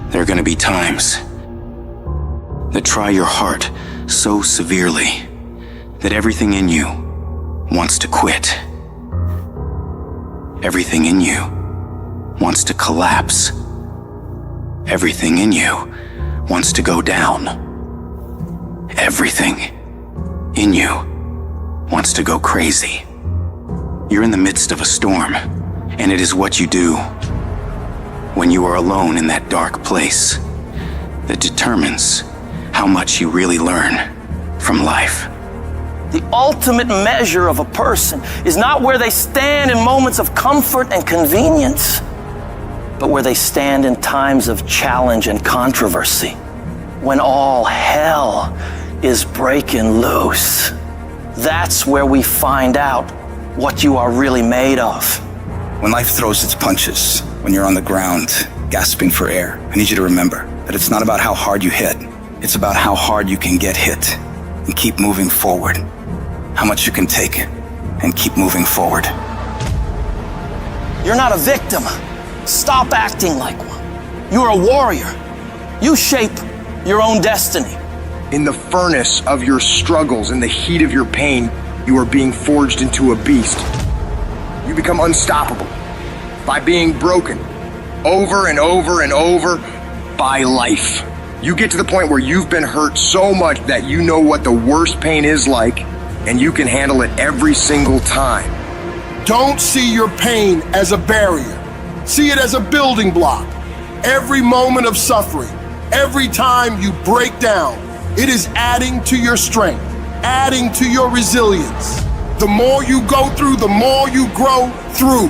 There are going to be times that try your heart so severely that everything in you wants to quit. Everything in you wants to collapse. Everything in you wants to go down. Everything in you wants to go crazy. You're in the midst of a storm, and it is what you do when you are alone in that dark place that determines how much you really learn from life. The ultimate measure of a person is not where they stand in moments of comfort and convenience, but where they stand in times of challenge and controversy, when all hell is breaking loose. That's where we find out what you are really made of. When life throws its punches, when you're on the ground, gasping for air, I need you to remember that it's not about how hard you hit. It's about how hard you can get hit and keep moving forward. How much you can take and keep moving forward. You're not a victim. Stop acting like one. You're a warrior. You shape your own destiny. In the furnace of your struggles, in the heat of your pain, you are being forged into a beast. You become unstoppable by being broken over and over and over by life. You get to the point where you've been hurt so much that you know what the worst pain is like, and you can handle it every single time. Don't see your pain as a barrier. See it as a building block. Every moment of suffering, every time you break down, it is adding to your strength, adding to your resilience. The more you go through, the more you grow through.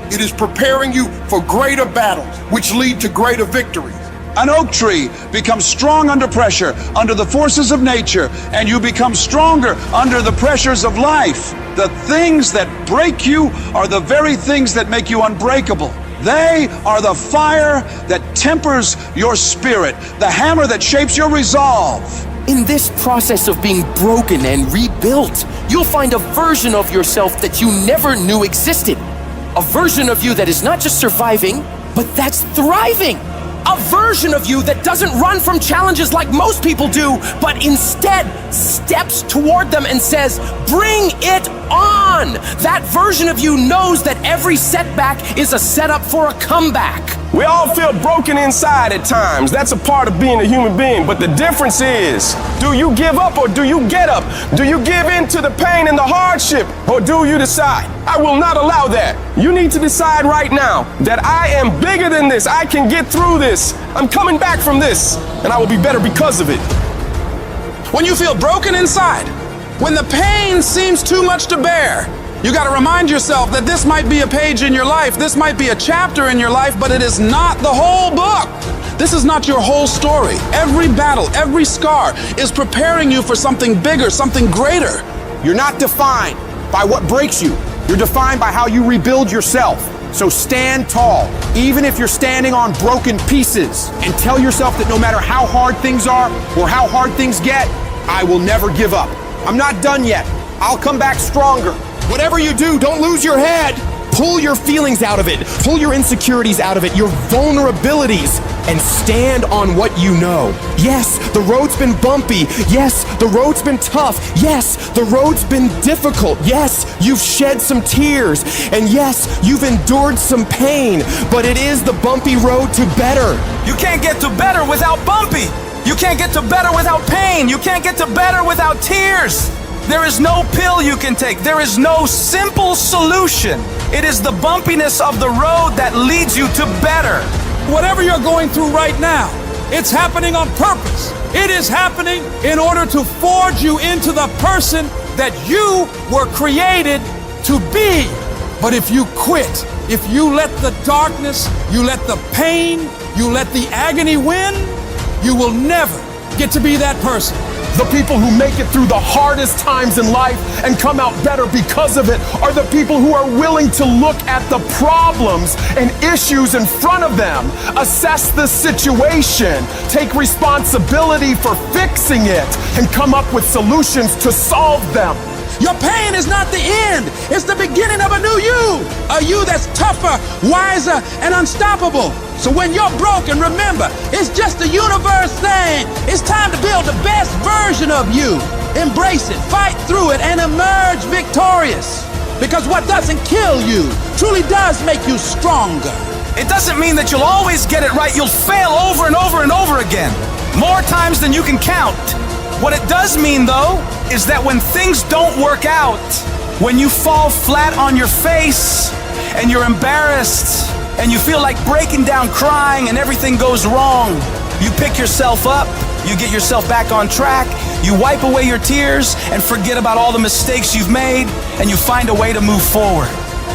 It is preparing you for greater battles, which lead to greater victories. An oak tree becomes strong under pressure, under the forces of nature, and you become stronger under the pressures of life. The things that break you are the very things that make you unbreakable. They are the fire that tempers your spirit, the hammer that shapes your resolve. In this process of being broken and rebuilt, you'll find a version of yourself that you never knew existed. A version of you that is not just surviving, but that's thriving. A version of you that doesn't run from challenges like most people do, but instead steps toward them and says, bring it on. That version of you knows that every setback is a setup for a comeback. We all feel broken inside at times. That's a part of being a human being. But the difference is, do you give up or do you get up? Do you give in to the pain and the hardship or do you decide, I will not allow that? You need to decide right now that I am bigger than this. I can get through this. I'm coming back from this and I will be better because of it. When you feel broken inside, when the pain seems too much to bear, you got to remind yourself that this might be a page in your life, this might be a chapter in your life, but it is not the whole book. This is not your whole story. Every battle, every scar is preparing you for something bigger, something greater. You're not defined by what breaks you. You're defined by how you rebuild yourself. So stand tall, even if you're standing on broken pieces, and tell yourself that no matter how hard things are or how hard things get, I will never give up. I'm not done yet. I'll come back stronger. Whatever you do, don't lose your head. Pull your feelings out of it. Pull your insecurities out of it, your vulnerabilities, and stand on what you know. Yes, the road's been bumpy. Yes, the road's been tough. Yes, the road's been difficult. Yes, you've shed some tears. And yes, you've endured some pain. But it is the bumpy road to better. You can't get to better without bumpy. You can't get to better without pain. You can't get to better without tears. There is no pill you can take. There is no simple solution. It is the bumpiness of the road that leads you to better. Whatever you're going through right now, it's happening on purpose. It is happening in order to forge you into the person that you were created to be. But if you quit, if you let the darkness, you let the pain, you let the agony win, you will never get to be that person. The people who make it through the hardest times in life and come out better because of it are the people who are willing to look at the problems and issues in front of them, assess the situation, take responsibility for fixing it, and come up with solutions to solve them. Your pain is not the end. It's the beginning of a new you. A you that's tougher, wiser, and unstoppable. So when you're broken, remember, it's just the universe saying, it's time to build the best version of you. Embrace it, fight through it, and emerge victorious. Because what doesn't kill you truly does make you stronger. It doesn't mean that you'll always get it right. You'll fail over and over and over again, more times than you can count. What it does mean, though, is that when things don't work out, when you fall flat on your face and you're embarrassed and you feel like breaking down crying and everything goes wrong, you pick yourself up, you get yourself back on track, you wipe away your tears and forget about all the mistakes you've made, and you find a way to move forward.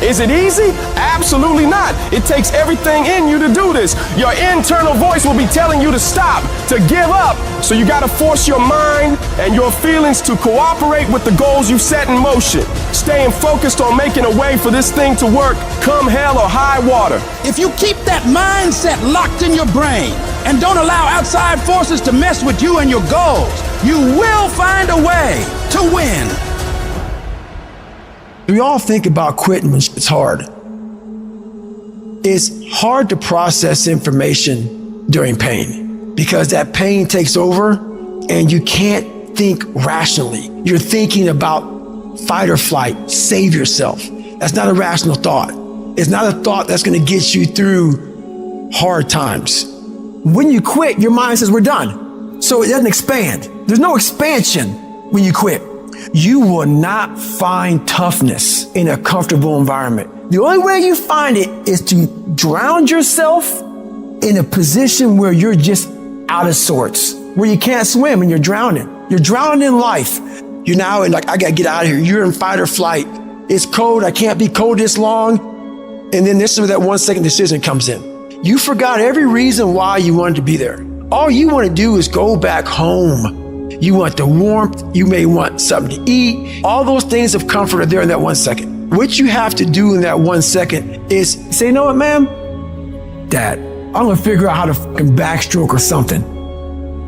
Is it easy? Absolutely not. It takes everything in you to do this. Your internal voice will be telling you to stop, to give up. So you gotta force your mind and your feelings to cooperate with the goals you've set in motion. Staying focused on making a way for this thing to work, come hell or high water. If you keep that mindset locked in your brain and don't allow outside forces to mess with you and your goals, you will find a way to win. We all think about quitting when it's hard. It's hard to process information during pain because that pain takes over and you can't think rationally. You're thinking about fight or flight, save yourself. That's not a rational thought. It's not a thought that's going to get you through hard times. When you quit, your mind says we're done. So it doesn't expand. There's no expansion when you quit. You will not find toughness in a comfortable environment. The only way you find it is to drown yourself in a position where you're just out of sorts, where you can't swim and you're drowning. You're drowning in life. You're now in like, I gotta get out of here. You're in fight or flight. It's cold. I can't be cold this long. And then this is where that 1 second decision comes in. You forgot every reason why you wanted to be there. All you want to do is go back home. You want the warmth. You may want something to eat. All those things of comfort are there in that 1 second. What you have to do in that 1 second is say, you know what, ma'am? Dad, I'm going to figure out how to fucking backstroke or something.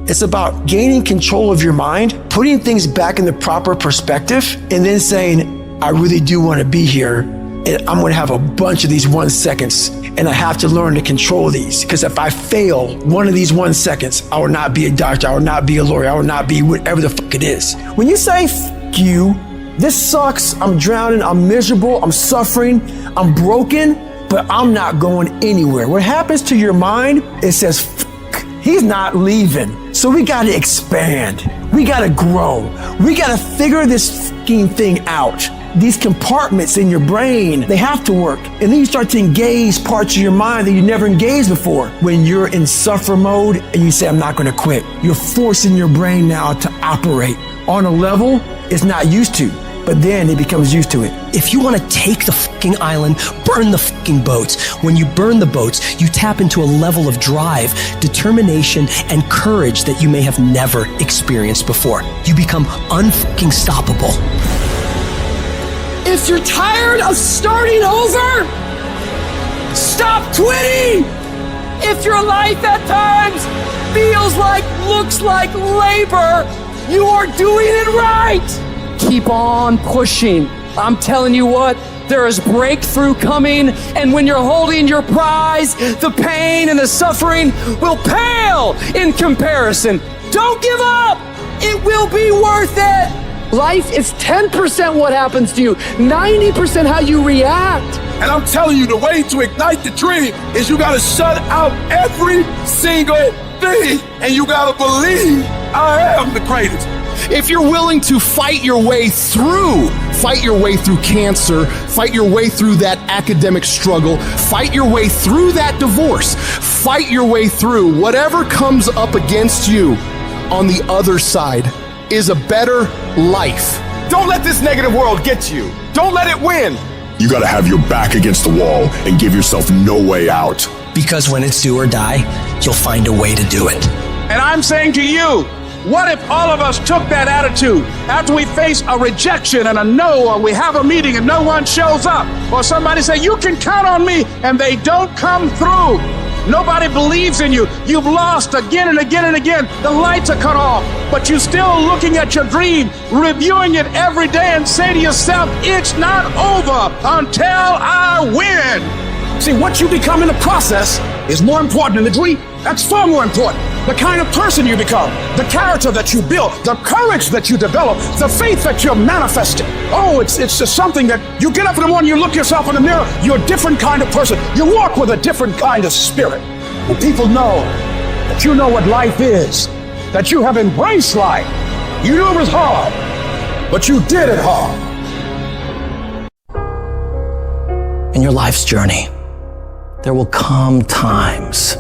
It's about gaining control of your mind, putting things back in the proper perspective, and then saying, I really do want to be here. And I'm going to have a bunch of these 1 seconds, and I have to learn to control these. Because if I fail one of these 1 seconds, I will not be a doctor, I will not be a lawyer, I will not be whatever the fuck it is. When you say, fuck you, this sucks, I'm drowning, I'm miserable, I'm suffering, I'm broken, but I'm not going anywhere. What happens to your mind, it says, fuck, he's not leaving. So we got to expand. We got to grow. We got to figure this fucking thing out. These compartments in your brain, they have to work. And then you start to engage parts of your mind that you never engaged before. When you're in suffer mode and you say, I'm not going to quit, you're forcing your brain now to operate on a level it's not used to. But then it becomes used to it. If you want to take the fucking island, burn the fucking boats. When you burn the boats, you tap into a level of drive, determination, and courage that you may have never experienced before. You become unfucking stoppable. If you're tired of starting over, stop quitting. If your life at times feels like, looks like labor, you are doing it right. Keep on pushing. I'm telling you what, there is breakthrough coming, and when you're holding your prize, the pain and the suffering will pale in comparison. Don't give up. It will be worth it. Life is 10% what happens to you, 90% how you react. And I'm telling you, the way to ignite the dream is you gotta shut out every single thing, and you gotta believe I am the greatest. If you're willing to fight your way through cancer, fight your way through that academic struggle, fight your way through that divorce, fight your way through whatever comes up against you, on the other side is a better life. Don't let this negative world get you. Don't let it win. You gotta have your back against the wall and give yourself no way out. Because when it's do or die, you'll find a way to do it. And I'm saying to you, what if all of us took that attitude after we face a rejection and a no, or we have a meeting and no one shows up, or somebody say, you can count on me, and they don't come through? Nobody believes in you. You've lost again and again and again. The lights are cut off, but you're still looking at your dream, reviewing it every day and say to yourself, it's not over until I win. See, what you become in the process is more important than the dream. That's far more important. The kind of person you become, the character that you build, the courage that you develop, the faith that you're manifesting. Oh, it's just something that you get up in the morning, you look yourself in the mirror, you're a different kind of person. You walk with a different kind of spirit. And people know that you know what life is, that you have embraced life. You knew it was hard, but you did it hard. In your life's journey, there will come times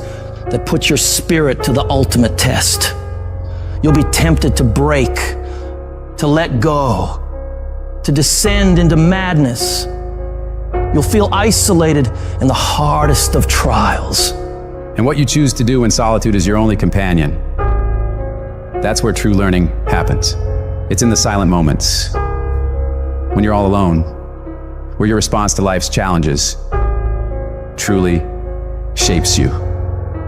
that put your spirit to the ultimate test. You'll be tempted to break, to let go, to descend into madness. You'll feel isolated in the hardest of trials. And what you choose to do in solitude is your only companion. That's where true learning happens. It's in the silent moments, when you're all alone, where your response to life's challenges truly shapes you.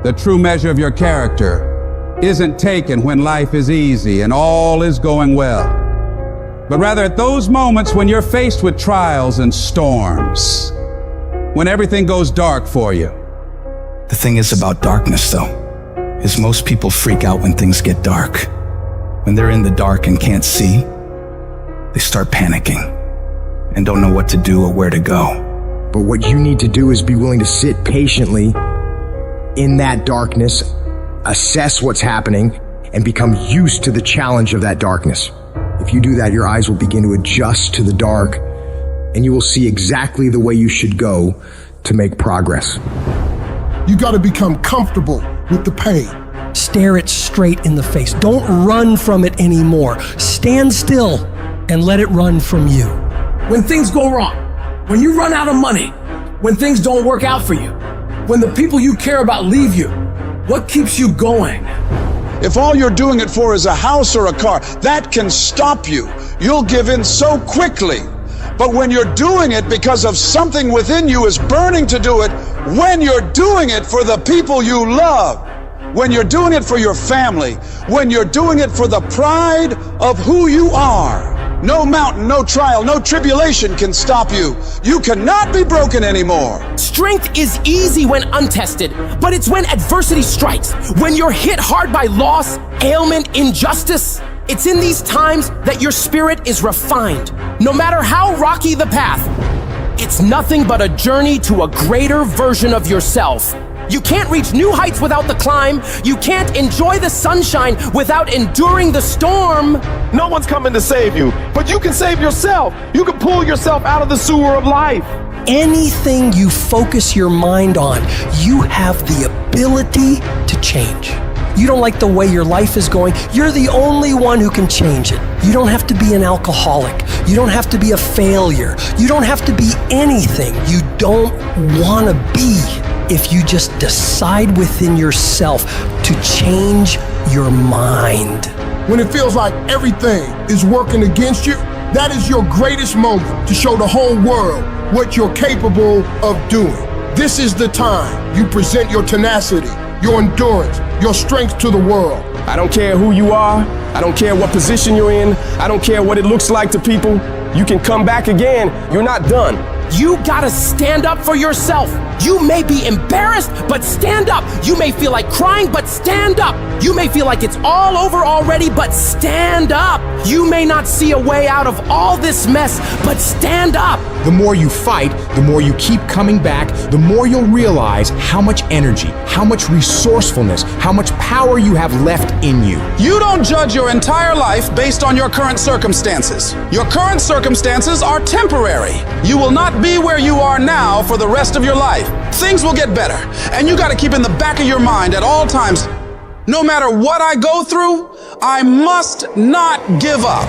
The true measure of your character isn't taken when life is easy and all is going well, but rather at those moments when you're faced with trials and storms, when everything goes dark for you. The thing is about darkness, though, is most people freak out when things get dark. When they're in the dark and can't see, they start panicking and don't know what to do or where to go. But what you need to do is be willing to sit patiently in that darkness, assess what's happening, and become used to the challenge of that darkness. If you do that, your eyes will begin to adjust to the dark, and you will see exactly the way you should go to make progress. You got to become comfortable with the pain. Stare it straight in the face. Don't run from it anymore. Stand still and let it run from you. When things go wrong, when you run out of money, when things don't work out for you, when the people you care about leave you, what keeps you going? If all you're doing it for is a house or a car, that can stop you. You'll give in so quickly. But when you're doing it because of something within you is burning to do it, when you're doing it for the people you love, when you're doing it for your family, when you're doing it for the pride of who you are, no mountain, no trial, no tribulation can stop you. You cannot be broken anymore. Strength is easy when untested, but it's when adversity strikes, when you're hit hard by loss, ailment, injustice. It's in these times that your spirit is refined. No matter how rocky the path, it's nothing but a journey to a greater version of yourself. You can't reach new heights without the climb. You can't enjoy the sunshine without enduring the storm. No one's coming to save you, but you can save yourself. You can pull yourself out of the sewer of life. Anything you focus your mind on, you have the ability to change. You don't like the way your life is going, you're the only one who can change it. You don't have to be an alcoholic. You don't have to be a failure. You don't have to be anything you don't want to be. If you just decide within yourself to change your mind. When it feels like everything is working against you, that is your greatest moment to show the whole world what you're capable of doing. This is the time you present your tenacity, your endurance, your strength to the world. I don't care who you are. I don't care what position you're in. I don't care what it looks like to people. You can come back again. You're not done. You gotta stand up for yourself. You may be embarrassed, but stand up. You may feel like crying, but stand up. You may feel like it's all over already, but stand up. You may not see a way out of all this mess, but stand up. The more you fight, the more you keep coming back, the more you'll realize how much energy, how much resourcefulness, how much power you have left in you. You don't judge your entire life based on your current circumstances. Your current circumstances are temporary. You will not be where you are now for the rest of your life. Things will get better, and you got to keep in the back of your mind at all times, no matter what I go through, I must not give up.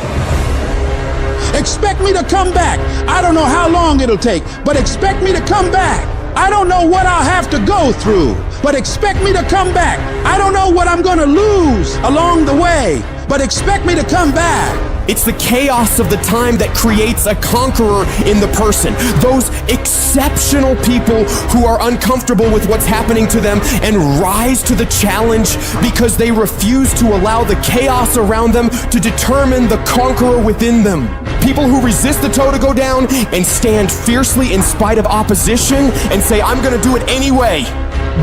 Expect me to come back. I don't know how long it'll take, but expect me to come back. I don't know what I'll have to go through, but expect me to come back. I don't know what I'm going to lose along the way, but expect me to come back. It's the chaos of the time that creates a conqueror in the person. Those exceptional people who are uncomfortable with what's happening to them and rise to the challenge because they refuse to allow the chaos around them to determine the conqueror within them. People who resist the toe to go down and stand fiercely in spite of opposition and say, I'm gonna do it anyway.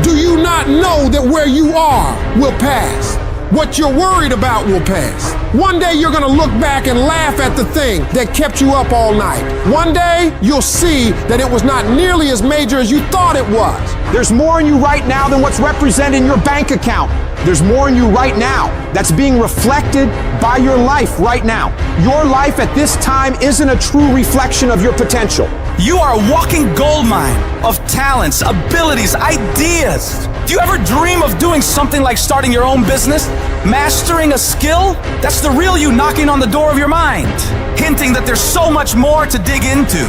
Do you not know that where you are will pass? What you're worried about will pass. One day you're gonna look back and laugh at the thing that kept you up all night. One day you'll see that it was not nearly as major as you thought it was. There's more in you right now than what's represented in your bank account. There's more in you right now that's being reflected by your life right now. Your life at this time isn't a true reflection of your potential. You are a walking goldmine of talents, abilities, ideas. Do you ever dream of doing something like starting your own business? Mastering a skill? That's the real you knocking on the door of your mind, hinting that there's so much more to dig into.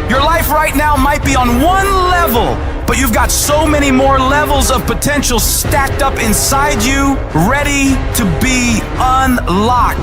Your life right now might be on one level, but you've got so many more levels of potential stacked up inside you, ready to be unlocked.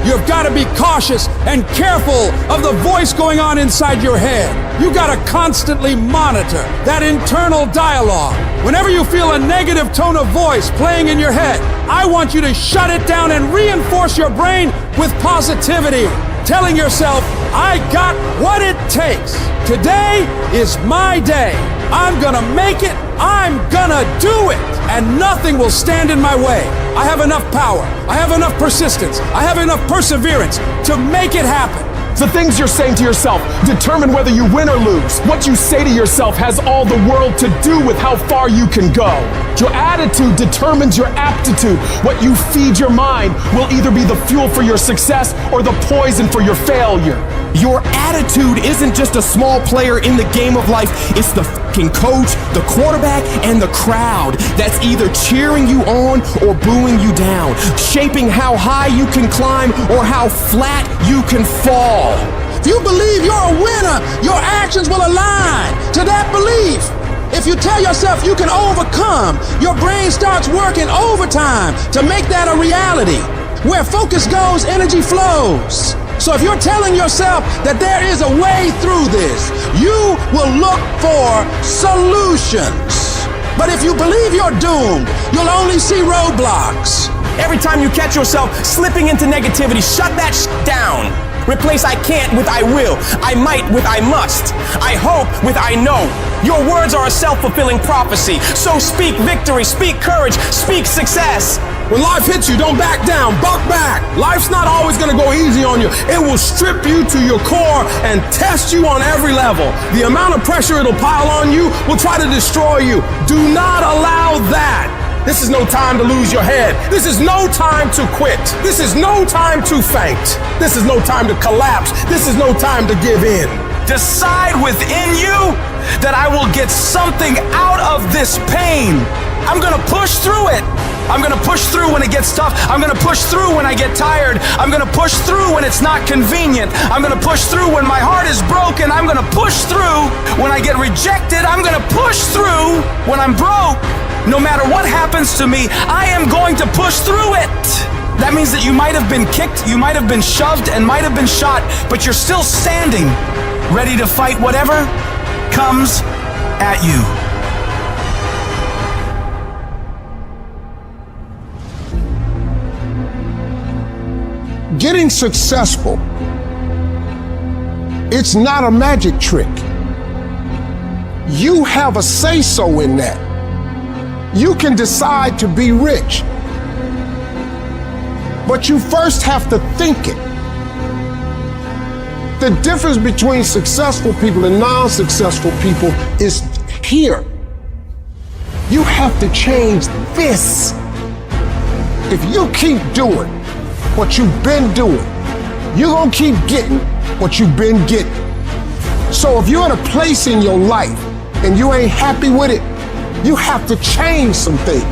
You've got to be cautious and careful of the voice going on inside your head. You got to constantly monitor that internal dialogue. Whenever you feel a negative tone of voice playing in your head, I want you to shut it down and reinforce your brain with positivity, telling yourself, I got what it takes. Today is my day. I'm gonna make it. I'm gonna do it. And nothing will stand in my way. I have enough power. I have enough persistence. I have enough perseverance to make it happen. The things you're saying to yourself determine whether you win or lose. What you say to yourself has all the world to do with how far you can go. Your attitude determines your aptitude. What you feed your mind will either be the fuel for your success or the poison for your failure. Your attitude isn't just a small player in the game of life. It's the fucking coach, the quarterback, and the crowd that's either cheering you on or booing you down, shaping how high you can climb or how flat you can fall. If you believe you're a winner, your actions will align to that belief. If you tell yourself you can overcome, your brain starts working overtime to make that a reality. Where focus goes, energy flows. So if you're telling yourself that there is a way through this, you will look for solutions. But if you believe you're doomed, you'll only see roadblocks. Every time you catch yourself slipping into negativity, shut that down. Replace I can't with I will. I might with I must. I hope with I know. Your words are a self-fulfilling prophecy. So speak victory, speak courage, speak success. When life hits you, don't back down, buck back. Life's not always gonna go easy on you. It will strip you to your core and test you on every level. The amount of pressure it'll pile on you will try to destroy you. Do not allow that. This is no time to lose your head. This is no time to quit. This is no time to faint. This is no time to collapse. This is no time to give in. Decide within you that I will get something out of this pain. I'm gonna push through it. I'm gonna push through when it gets tough. I'm gonna push through when I get tired. I'm gonna push through when it's not convenient. I'm gonna push through when my heart is broken. I'm gonna push through when I get rejected. I'm gonna push through when I'm broke. No matter what happens to me, I am going to push through it. That means that you might have been kicked, you might have been shoved, and might have been shot, but you're still standing, ready to fight whatever comes at you. Getting successful, it's not a magic trick. You have a say-so in that. You can decide to be rich, but you first have to think it. The difference between successful people and non-successful people is here. You have to change this. If you keep doing what you've been doing, you're gonna keep getting what you've been getting. So if you're in a place in your life and you ain't happy with it, you have to change some things.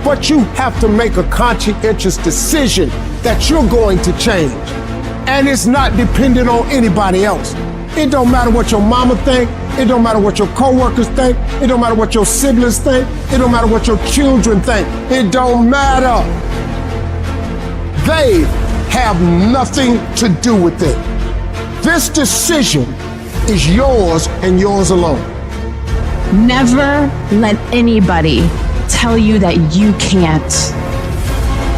But you have to make a conscientious decision that you're going to change. And it's not dependent on anybody else. It don't matter what your mama think. It don't matter what your coworkers think. It don't matter what your siblings think. It don't matter what your children think. It don't matter. They have nothing to do with it. This decision is yours and yours alone. Never let anybody tell you that you can't.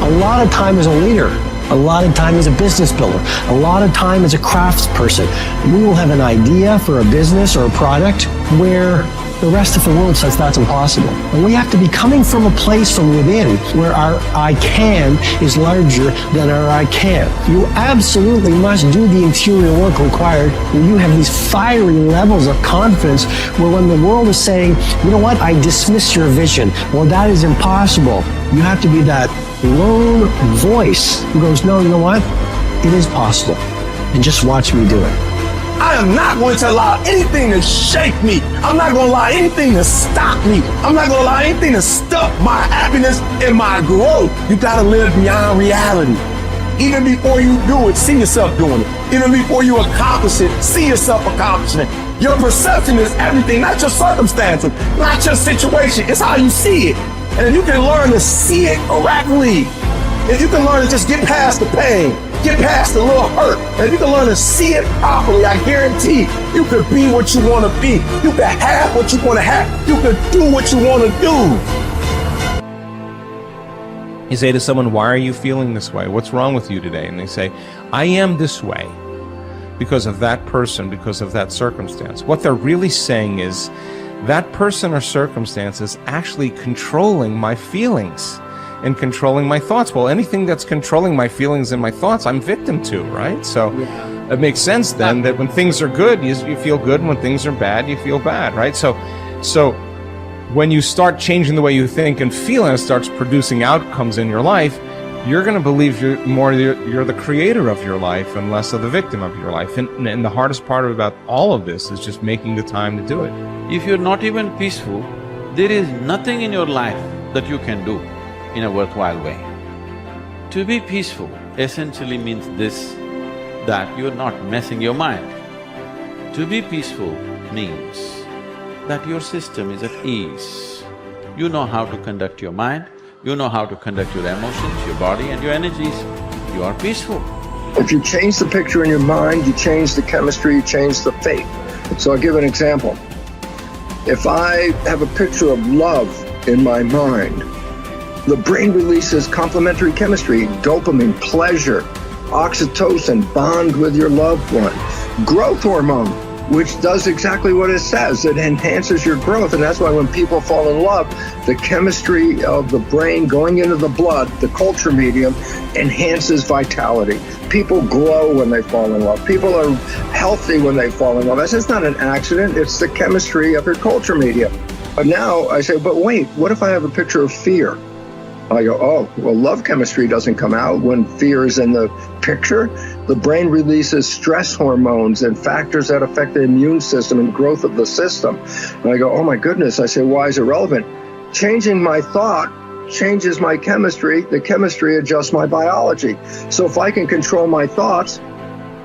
A lot of time as a leader, a lot of time as a business builder, a lot of time as a craftsperson, we will have an idea for a business or a product where the rest of the world says that's impossible. And we have to be coming from a place from within where our I can is larger than our I can't. You absolutely must do the interior work required where you have these fiery levels of confidence where when the world is saying, you know what, I dismiss your vision, well, that is impossible. You have to be that lone voice who goes, no, you know what, it is possible. And just watch me do it. I am not going to allow anything to shake me. I'm not going to allow anything to stop me. I'm not going to allow anything to stop my happiness and my growth. You got to live beyond reality. Even before you do it, see yourself doing it. Even before you accomplish it, see yourself accomplishing it. Your perception is everything, not your circumstances, not your situation. It's how you see it. And if you can learn to see it correctly, if you can learn to just get past the pain, get past the little hurt, and if you can learn to see it properly, I guarantee you can be what you want to be. You can have what you want to have. You can do what you want to do. You say to someone, why are you feeling this way? What's wrong with you today? And they say, I am this way because of that person, because of that circumstance. What they're really saying is that person or circumstance is actually controlling my feelings and controlling my thoughts. Well, anything that's controlling my feelings and my thoughts, I'm victim to, right? So it makes sense then that when things are good, you feel good, and when things are bad, you feel bad, right? So when you start changing the way you think and feel, and it starts producing outcomes in your life, you're going to believe you're the creator of your life and less of the victim of your life. And the hardest part about all of this is just making the time to do it. If you're not even peaceful, there is nothing in your life that you can do in a worthwhile way. To be peaceful essentially means this, that you're not messing your mind. To be peaceful means that your system is at ease. You know how to conduct your mind, you know how to conduct your emotions, your body and your energies. You are peaceful. If you change the picture in your mind, you change the chemistry, you change the fate. So I'll give an example. If I have a picture of love in my mind, the brain releases complementary chemistry, dopamine, pleasure, oxytocin, bond with your loved one, growth hormone, which does exactly what it says. It enhances your growth, and that's why when people fall in love, the chemistry of the brain going into the blood, the culture medium, enhances vitality. People glow when they fall in love. People are healthy when they fall in love. That's just not an accident. It's the chemistry of your culture medium. But now I say, but wait, what if I have a picture of fear? I go, oh, well, love chemistry doesn't come out when fear is in the picture. The brain releases stress hormones and factors that affect the immune system and growth of the system. And I go, oh my goodness. I say, why is it relevant? Changing my thought changes my chemistry. The chemistry adjusts my biology. So if I can control my thoughts,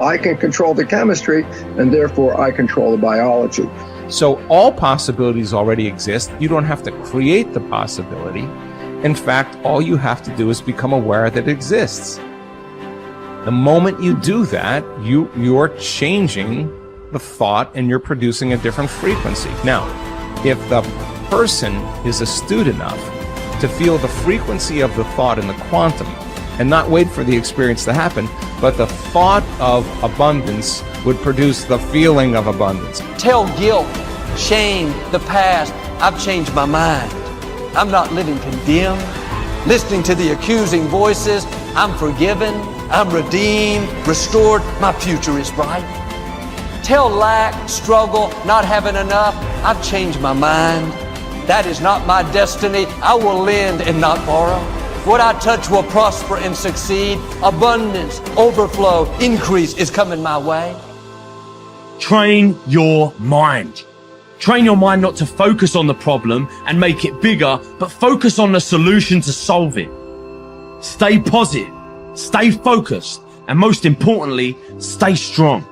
I can control the chemistry, and therefore I control the biology. So all possibilities already exist. You don't have to create the possibility. In fact, all you have to do is become aware that it exists. The moment you do that, you're changing the thought and you're producing a different frequency. Now, if the person is astute enough to feel the frequency of the thought in the quantum and not wait for the experience to happen, but the thought of abundance would produce the feeling of abundance. Tell guilt, shame, the past, I've changed my mind. I'm not living condemned. Listening to the accusing voices, I'm forgiven, I'm redeemed, restored, my future is bright. Tell lack, struggle, not having enough, I've changed my mind. That is not my destiny. I will lend and not borrow. What I touch will prosper and succeed. Abundance, overflow, increase is coming my way. Train your mind. Train your mind not to focus on the problem and make it bigger, but focus on the solution to solve it. Stay positive, stay focused, and most importantly, stay strong.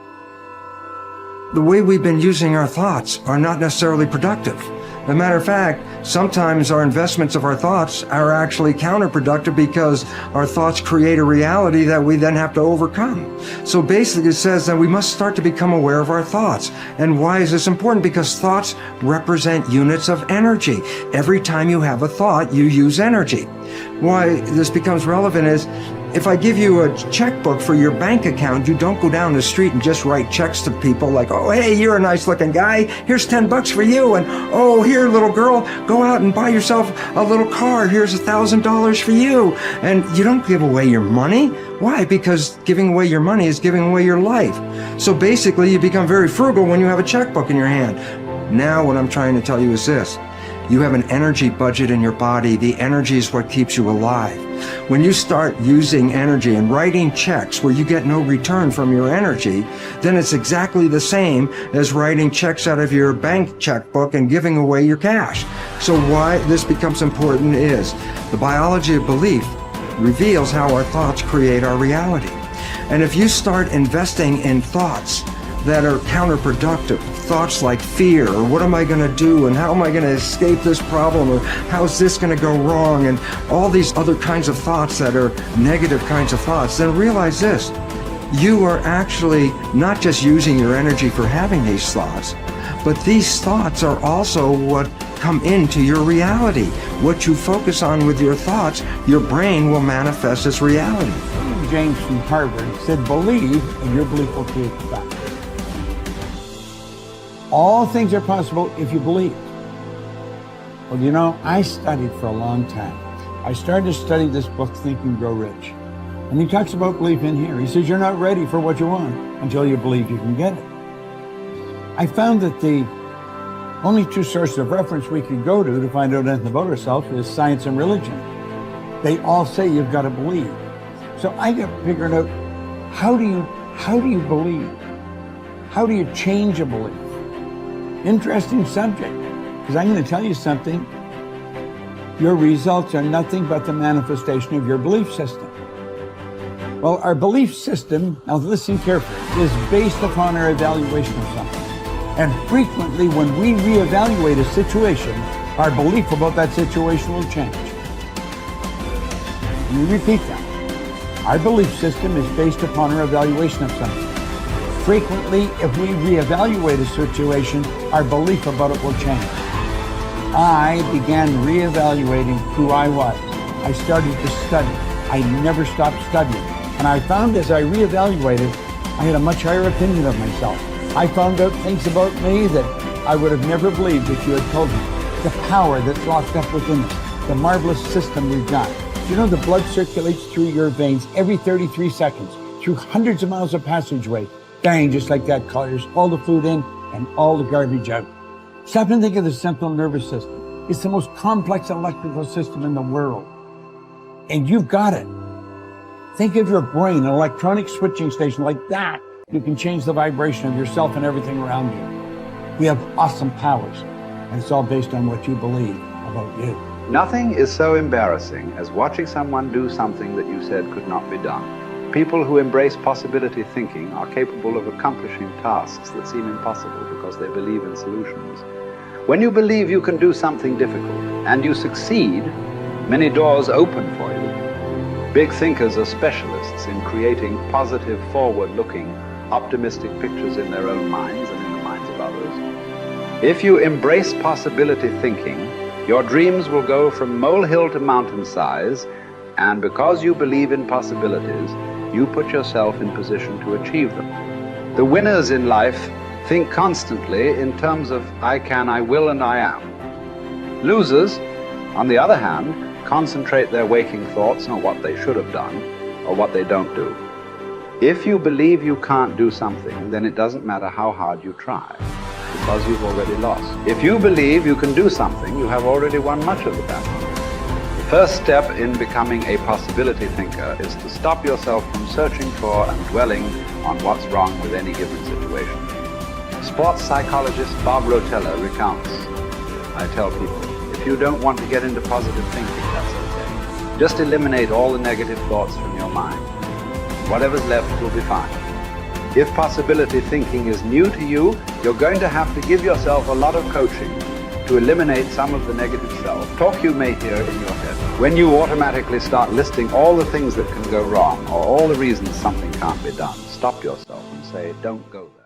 The way we've been using our thoughts are not necessarily productive. As a matter of fact, sometimes our investments of our thoughts are actually counterproductive because our thoughts create a reality that we then have to overcome. So basically it says that we must start to become aware of our thoughts. And why is this important? Because thoughts represent units of energy. Every time you have a thought, you use energy. Why this becomes relevant is, if I give you a checkbook for your bank account, you don't go down the street and just write checks to people like, oh, hey, you're a nice looking guy. Here's $10 for you. And, oh, here, little girl, go out and buy yourself a little car. Here's $1,000 for you. And you don't give away your money. Why? Because giving away your money is giving away your life. So basically, you become very frugal when you have a checkbook in your hand. Now, what I'm trying to tell you is this. You have an energy budget in your body. The energy is what keeps you alive. When you start using energy and writing checks where you get no return from your energy, then it's exactly the same as writing checks out of your bank checkbook and giving away your cash. So why this becomes important is the biology of belief reveals how our thoughts create our reality. And if you start investing in thoughts that are counterproductive, thoughts like fear, or what am I going to do, and how am I going to escape this problem, or how's this going to go wrong, and all these other kinds of thoughts that are negative kinds of thoughts, then realize this. You are actually not just using your energy for having these thoughts, but these thoughts are also what come into your reality. What you focus on with your thoughts, your brain will manifest as reality. James from Harvard said, believe, and your belief will create the fact. All things are possible if you believe. Well, you know, I studied for a long time. I started to study this book, Think and Grow Rich. And he talks about belief in here. He says, you're not ready for what you want until you believe you can get it. I found that the only two sources of reference we could go to find out anything about ourselves is science and religion. They all say you've got to believe. So I got figured out, how do you believe? How do you change a belief? Interesting subject, because I'm going to tell you something. Your results are nothing but the manifestation of your belief system. Well, our belief system, now listen carefully, is based upon our evaluation of something. And frequently when we reevaluate a situation, our belief about that situation will change. Let me repeat that. Our belief system is based upon our evaluation of something. Frequently, if we reevaluate a situation, our belief about it will change. I began reevaluating who I was. I started to study. I never stopped studying. And I found as I reevaluated, I had a much higher opinion of myself. I found out things about me that I would have never believed if you had told me. The power that's locked up within us, the marvelous system we've got. You know, the blood circulates through your veins every 33 seconds, through hundreds of miles of passageway. Bang, just like that, clears all the food in and all the garbage out. Stop and think of the central nervous system. It's the most complex electrical system in the world. And you've got it. Think of your brain, an electronic switching station like that. You can change the vibration of yourself and everything around you. We have awesome powers, and it's all based on what you believe about you. Nothing is so embarrassing as watching someone do something that you said could not be done. People who embrace possibility thinking are capable of accomplishing tasks that seem impossible because they believe in solutions. When you believe you can do something difficult and you succeed, many doors open for you. Big thinkers are specialists in creating positive, forward-looking, optimistic pictures in their own minds and in the minds of others. If you embrace possibility thinking, your dreams will go from molehill to mountain size, and because you believe in possibilities, you put yourself in position to achieve them. The winners in life think constantly in terms of I can, I will, and I am. Losers, on the other hand, concentrate their waking thoughts on what they should have done or what they don't do. If you believe you can't do something, then it doesn't matter how hard you try, because you've already lost. If you believe you can do something, you have already won much of the battle. The first step in becoming a possibility thinker is to stop yourself from searching for and dwelling on what's wrong with any given situation. Sports psychologist Bob Rotella recounts, I tell people, if you don't want to get into positive thinking, that's okay. Just eliminate all the negative thoughts from your mind. Whatever's left will be fine. If possibility thinking is new to you, you're going to have to give yourself a lot of coaching to eliminate some of the negative self-talk you may hear in your head. When you automatically start listing all the things that can go wrong or all the reasons something can't be done, stop yourself and say, don't go there.